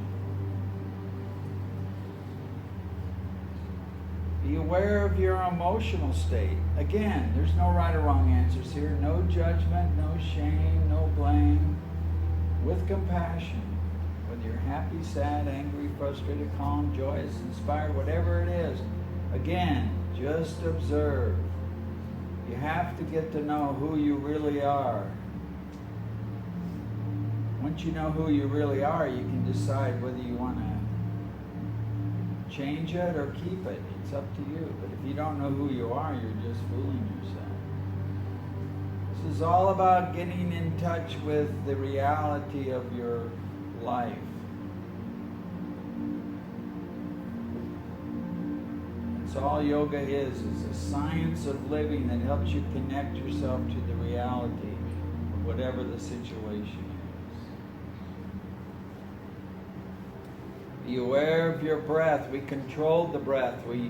Be aware of your emotional state. Again, there's no right or wrong answers here. No judgment, no shame, no blame. With compassion. Whether you're happy, sad, angry, frustrated, calm, joyous, inspired, whatever it is. Again, just observe. You have to get to know who you really are. Once you know who you really are, you can decide whether you want to change it or keep it. It's up to you. But if you don't know who you are, you're just fooling yourself. This is all about getting in touch with the reality of your life. That's all yoga is a science of living that helps you connect yourself to the reality of whatever the situation is. Be aware of your breath. We controlled the breath. We're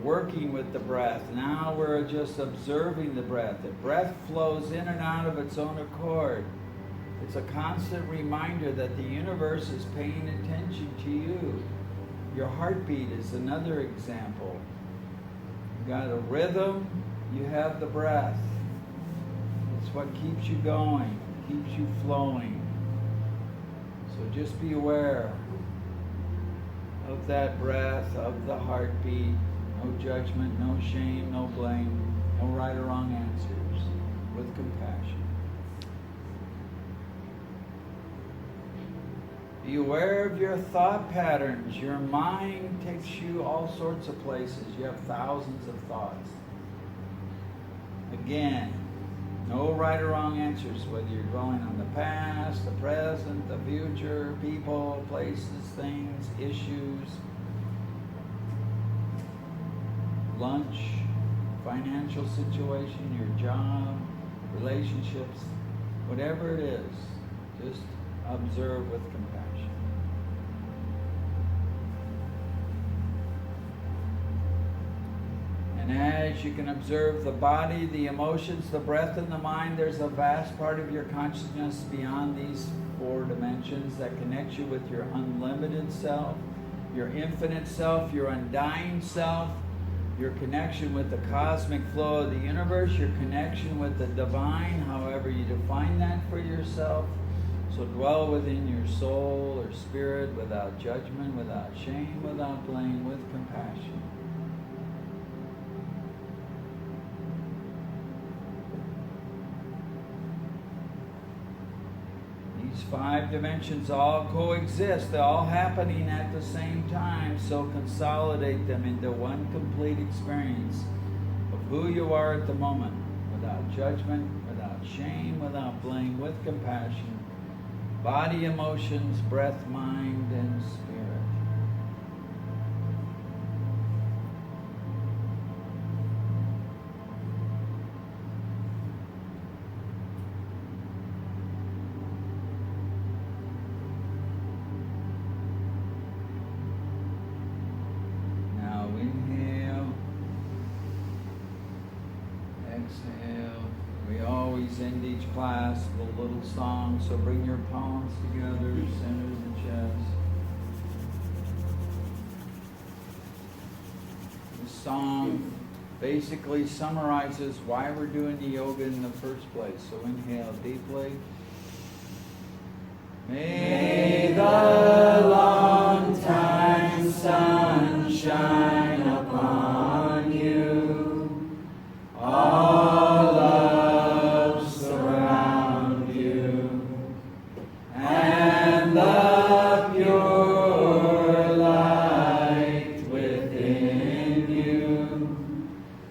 working with the breath. Now we're just observing the breath. The breath flows in and out of its own accord. It's a constant reminder that the universe is paying attention to you. Your heartbeat is another example. You got a rhythm, you have the breath. It's what keeps you going, keeps you flowing. So just be aware of that breath, of the heartbeat. No judgment, no shame, no blame, no right or wrong answers. With compassion. Be aware of your thought patterns. Your mind takes you all sorts of places. You have thousands of thoughts. Again, no right or wrong answers, whether you're dwelling on the past, the present, the future, people, places, things, issues, lunch, financial situation, your job, relationships, whatever it is, just observe with compassion. And as you can observe the body, the emotions, the breath, and the mind, there's a vast part of your consciousness beyond these 4 dimensions that connects you with your unlimited self. your infinite self, your undying self, your connection with the cosmic flow of the universe, your connection with the divine, however you define that for yourself. So dwell within your soul or spirit without judgment, without shame, without blame, with compassion. These 5 dimensions all coexist. They're all happening at the same time. So consolidate them into one complete experience of who you are at the moment, without judgment, without shame, without blame, with compassion. Body, emotions, breath, mind, and spirit. Now inhale, exhale. We always end each class with a little song, so bring your palms together, center the chest. This song basically summarizes why we're doing the yoga in the first place. So inhale deeply. May the long time sun shine upon you. All love surround you, and the pure light within you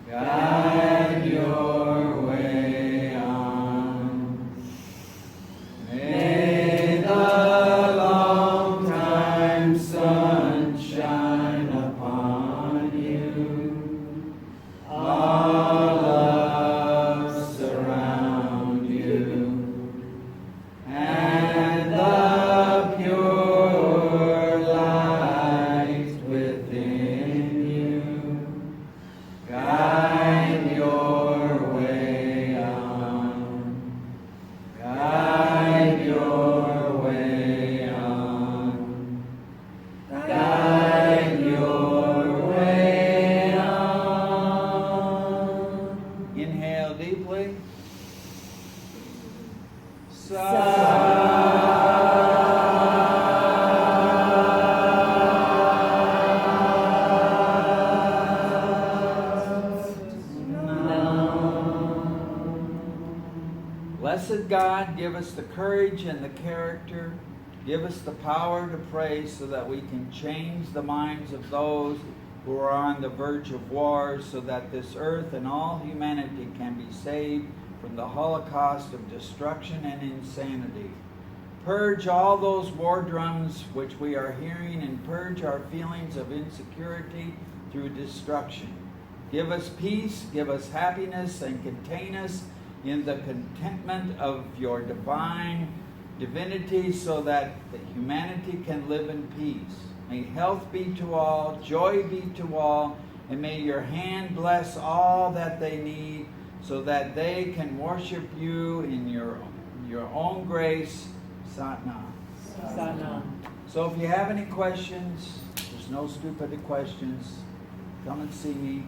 guide your way on. May the long time sun shine upon you. All love surround you, and the pure light within you guide your way on. Guide your way on. Guide your way on. Inhale deeply. Blessed God, give us the courage and the character. Give us the power to pray so that we can change the minds of those who are on the verge of war, so that this earth and all humanity can be saved from the holocaust of destruction and insanity. Purge all those war drums which we are hearing, and purge our feelings of insecurity through destruction. Give us peace, give us happiness, and contain us in the contentment of your divine divinity, so that the humanity can live in peace. May health be to all, joy be to all, and may your hand bless all that they need, so that they can worship you in your own grace. Satnam. Satnam. So if you have any questions, there's no stupid questions. Come and see me.